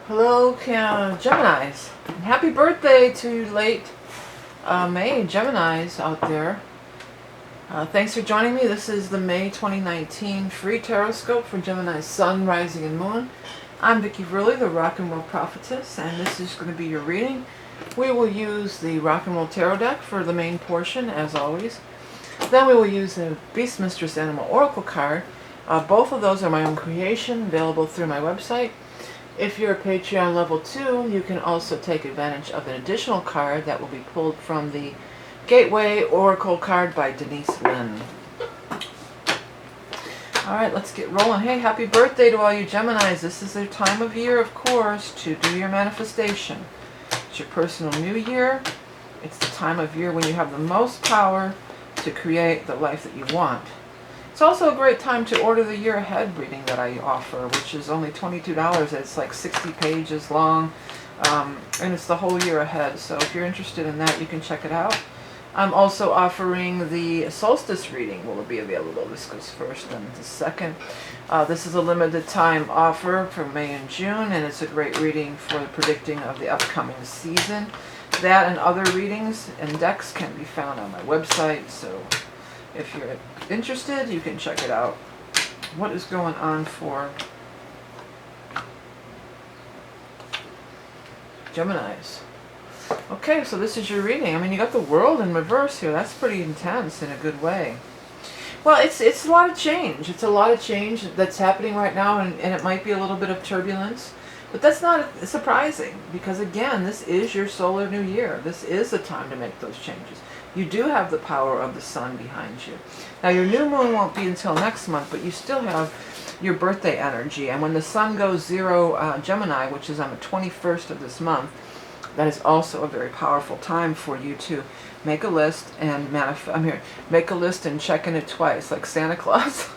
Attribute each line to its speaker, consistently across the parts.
Speaker 1: Hello, Geminis. Happy birthday to late May Geminis out there. Thanks for joining me. This is the May 2019 free tarot scope for Gemini's Sun, Rising, and Moon. I'm Vickie, the Rock and Roll Prophetess, and this is going to be your reading. We will use the Rock and Roll Tarot deck for the main portion, as always. Then we will use the Beast Mistress Animal Oracle card. Both of those are my own creation, available through my website. If you're a Patreon level 2, you can also take advantage of an additional card that will be pulled from the Gateway Oracle card by Denise Lynn. Alright, let's get rolling. Hey, happy birthday to all you Geminis. This is their time of year, of course, to do your manifestation. It's your personal new year. It's the time of year when you have the most power to create the life that you want. It's also a great time to order the year ahead reading that I offer, which is only $22. It's like 60 pages long, and it's the whole year ahead. So if you're interested in that, you can check it out. I'm also offering the solstice reading. Will it be available? This goes first and the second. This is a limited time offer for May and June, and it's a great reading for the predicting of the upcoming season. That and other readings and decks can be found on my website, so if you're interested, you can check it out. What is going on for Geminis? Okay, so this is your reading. I mean, you got the World in reverse here. That's pretty intense in a good way. Well, it's a lot of change. It's a lot of change that's happening right now, and it might be a little bit of turbulence. But that's not surprising, because again, this is your solar new year. This is the time to make those changes. You do have the power of the sun behind you. Now, your new moon won't be until next month, but you still have your birthday energy. And when the sun goes zero Gemini, which is on the 21st of this month, that is also a very powerful time for you to make a list and make a list and check in it twice, like Santa Claus.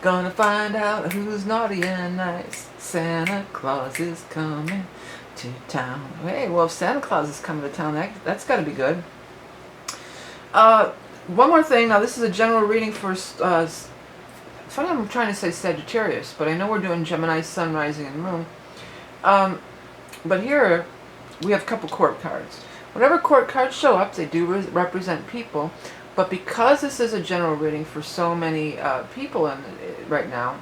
Speaker 1: Gonna find out who's naughty and nice. Santa Claus is coming to town. Hey, well, if Santa Claus is coming to town, that's got to be good. One more thing. Now, this is a general reading for... funny, I'm trying to say Sagittarius, but I know we're doing Gemini, Sun, Rising, and Moon. But here, we have a couple court cards. Whenever court cards show up, they do represent people. But because this is a general reading for so many people right now,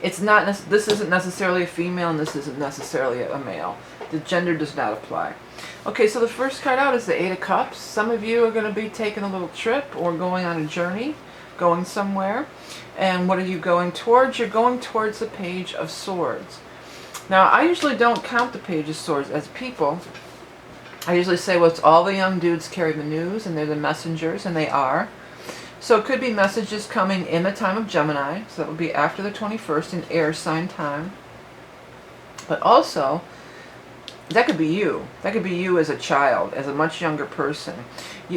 Speaker 1: it's not. This isn't necessarily a female, and this isn't necessarily a male. The gender does not apply. Okay, so the first card out is the Eight of Cups. Some of you are going to be taking a little trip or going on a journey, going somewhere. And what are you going towards? You're going towards the Page of Swords. Now, I usually don't count the Page of Swords as people. I usually say, well, it's all the young dudes carry the news, and they're the messengers, and they are. So it could be messages coming in the time of Gemini, so that would be after the 21st in air sign time. But also, that could be you. That could be you as a child, as a much younger person.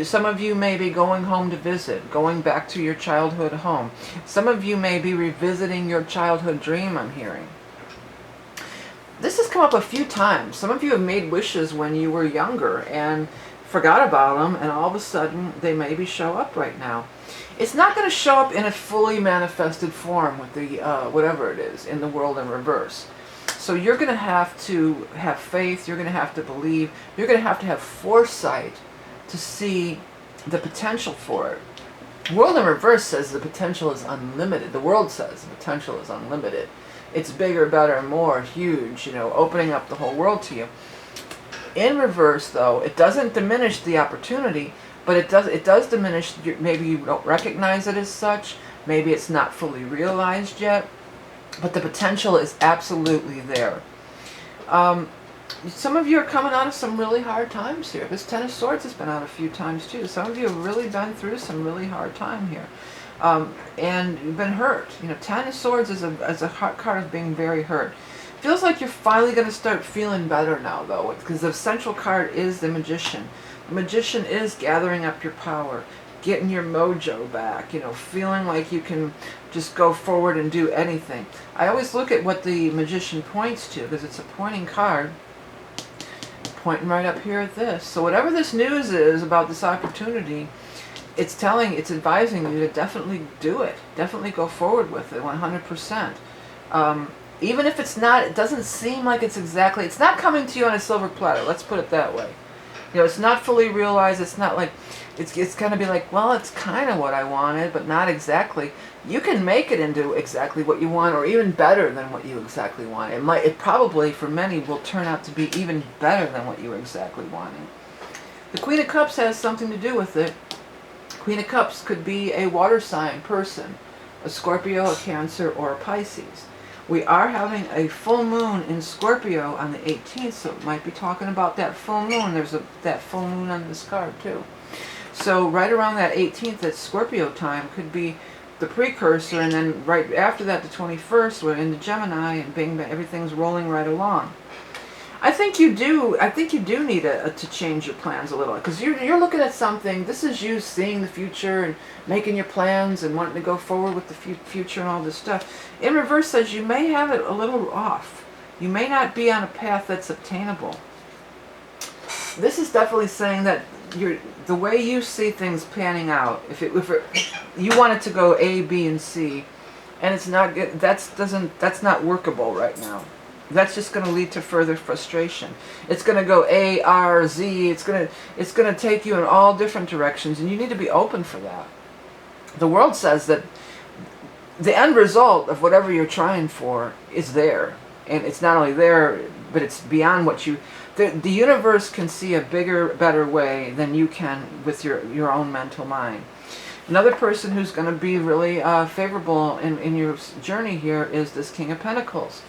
Speaker 1: Some of you may be going home to visit, going back to your childhood home. Some of you may be revisiting your childhood dream, I'm hearing. This has come up a few times. Some of you have made wishes when you were younger and forgot about them, and all of a sudden they maybe show up right now. It's not going to show up in a fully manifested form with the whatever it is in the World in reverse. So you're going to have to have faith. You're going to have to believe. You're going to have foresight to see the potential for it. World in reverse says the potential is unlimited. The world says the potential is unlimited. It's bigger, better, more, huge, you know, opening up the whole world to you. In reverse, though, it doesn't diminish the opportunity, but it does diminish, maybe you don't recognize it as such, maybe it's not fully realized yet, but the potential is absolutely there. Some of you are coming out of some really hard times here. This Ten of Swords has been out a few times too. Some of you have really been through some really hard time here. And you've been hurt. You know, Ten of Swords is a card of being very hurt. Feels like you're finally going to start feeling better now, though, because the central card is the Magician. The Magician is gathering up your power, getting your mojo back, you know, feeling like you can just go forward and do anything. I always look at what the Magician points to, because it's a pointing card, pointing right up here at this. So whatever this news is about this opportunity, it's advising you to definitely do it. Definitely go forward with it, 100%. Even if it's not, it doesn't seem like it's exactly, it's not coming to you on a silver platter, let's put it that way. You know, it's not fully realized, it's not like, it's going to be like, well, it's kind of what I wanted, but not exactly. You can make it into exactly what you want, or even better than what you exactly want. It probably, for many, will turn out to be even better than what you were exactly wanting. The Queen of Cups has something to do with it. Queen of Cups could be a water sign person, a Scorpio, a Cancer, or a Pisces. We are having a full moon in Scorpio on the 18th, so it might be talking about that full moon. There's that full moon on this card too. So right around that 18th, that Scorpio time, could be the precursor, and then right after that, the 21st, we're into Gemini, and bing, bang, everything's rolling right along. I think you do need to change your plans a little, because you're looking at something. This is you seeing the future and making your plans and wanting to go forward with the future and all this stuff. In reverse says you may have it a little off. You may not be on a path that's obtainable. This is definitely saying that the way you see things panning out, if you want it to go A, B, and C, and it's not good, that's not workable right now. That's just going to lead to further frustration. It's going to go A, R, Z. It's going to take you in all different directions, and you need to be open for that. The world says that the end result of whatever you're trying for is there, and it's not only there, but it's beyond what you. The universe can see a bigger, better way than you can with your own mental mind. Another person who's going to be really favorable in your journey here is this King of Pentacles.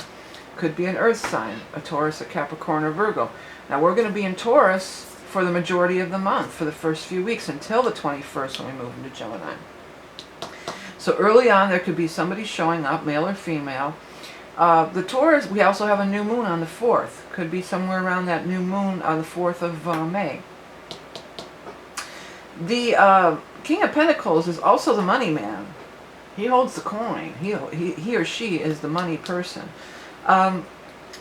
Speaker 1: Could be an earth sign, a Taurus, a Capricorn, or Virgo. Now we're going to be in Taurus for the majority of the month, for the first few weeks, until the 21st when we move into Gemini. So early on there could be somebody showing up, male or female. The Taurus, we also have a new moon on the 4th. Could be somewhere around that new moon on the 4th of May. The King of Pentacles is also the money man. He holds the coin. He or she is the money person.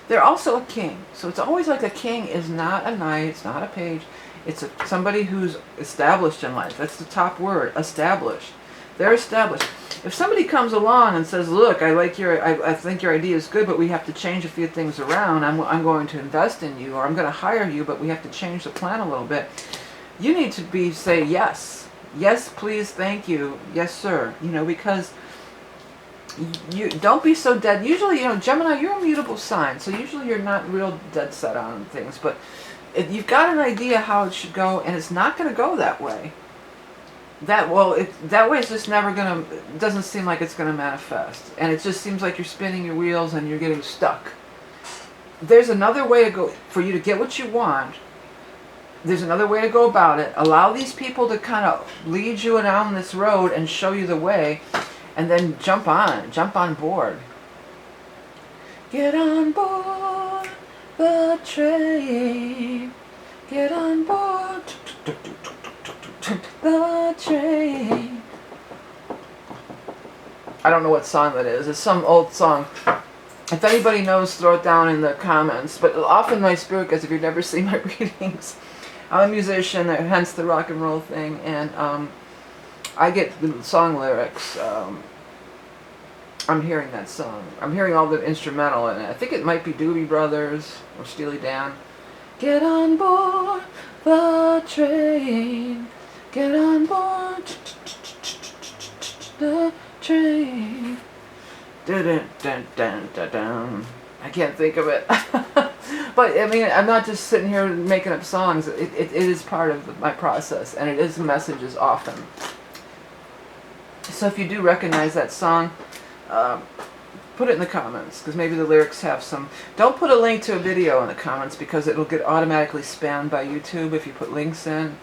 Speaker 1: They're also a king. So it's always like a king is not a knight, it's not a page. It's somebody who's established in life. That's the top word, established. They're established. If somebody comes along and says, look, I think your idea is good, but we have to change a few things around. I'm going to invest in you, or I'm going to hire you, but we have to change the plan a little bit. You need to say yes. Yes, please, thank you. Yes, sir. You know, because you don't be so dead. Usually, you know, Gemini, you're a mutable sign, so usually you're not real dead set on things, but you've got an idea how it should go, and it's not going to go that way. That way it's just never going to, it doesn't seem like it's going to manifest, and it just seems like you're spinning your wheels and you're getting stuck. There's another way to go for you to get what you want. There's another way to go about it. Allow these people to kind of lead you down this road and show you the way. And then jump on board. Get on board the train. Get on board the train. I don't know what song that is. It's some old song. If anybody knows, throw it down in the comments. But often my spirit guides, if you've never seen my readings, I'm a musician, hence the rock and roll thing, and I get the song lyrics. I'm hearing that song. I'm hearing all the instrumental in it. I think it might be Doobie Brothers or Steely Dan. Get on board the train. Get on board the train. Dun, dun, dun, dun, dun. I can't think of it. But I mean, I'm not just sitting here making up songs. It is part of my process, and it is messages often. So if you do recognize that song, put it in the comments, because maybe the lyrics have some. Don't put a link to a video in the comments, because it'll get automatically spammed by YouTube if you put links in.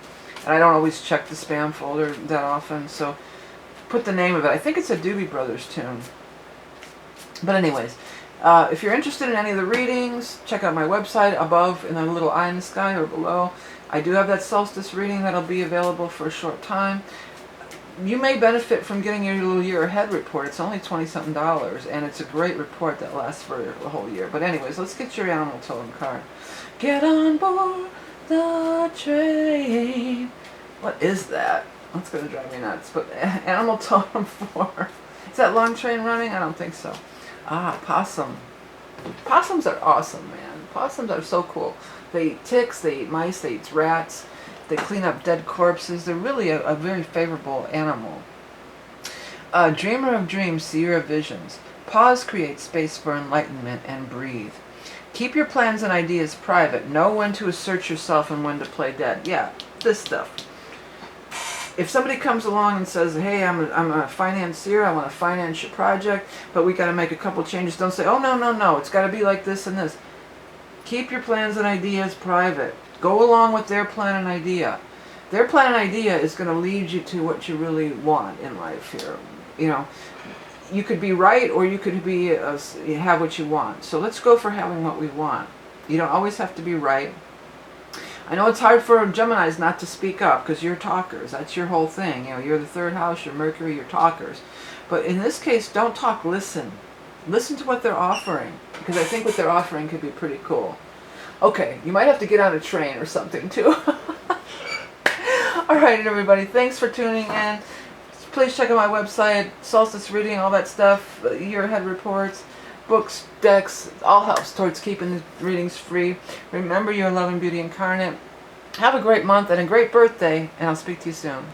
Speaker 1: And I don't always check the spam folder that often, so put the name of it. I think it's a Doobie Brothers tune. But anyways, if you're interested in any of the readings, check out my website above in the little eye in the sky, or below. I do have that solstice reading that'll be available for a short time. You may benefit from getting your little year ahead report. It's only $20-something, and it's a great report that lasts for a whole year. But anyways, let's get your animal totem card. Get on board the train. What is that? That's going to drive me nuts. But animal totem 4. Is that long train running? I don't think so. Ah, possum. Possums are awesome, man. Possums are so cool. They eat ticks, they eat mice, they eat rats, they clean up dead corpses. They're really a very favorable animal. Dreamer of dreams, seer of visions. Pause, create space for enlightenment, and breathe. Keep your plans and ideas private. Know when to assert yourself and when to play dead. Yeah, this stuff. If somebody comes along and says, hey, I'm a financier, I want to finance your project, but we got to make a couple changes, don't say, oh, no, it's got to be like this and this. Keep your plans and ideas private. Go along with their plan and idea. Their plan and idea is going to lead you to what you really want in life here. You know, you could be right or you could be have what you want. So let's go for having what we want. You don't always have to be right. I know it's hard for Geminis not to speak up because you're talkers. That's your whole thing. You know, you're the third house, you're Mercury, you're talkers. But in this case, don't talk, listen. Listen to what they're offering, because I think what they're offering could be pretty cool. Okay, you might have to get on a train or something too. All right, everybody, thanks for tuning in. Please check out my website, solstice reading, all that stuff, year ahead reports, books, decks, all helps towards keeping the readings free. Remember, you're love and beauty incarnate. Have a great month and a great birthday, and I'll speak to you soon.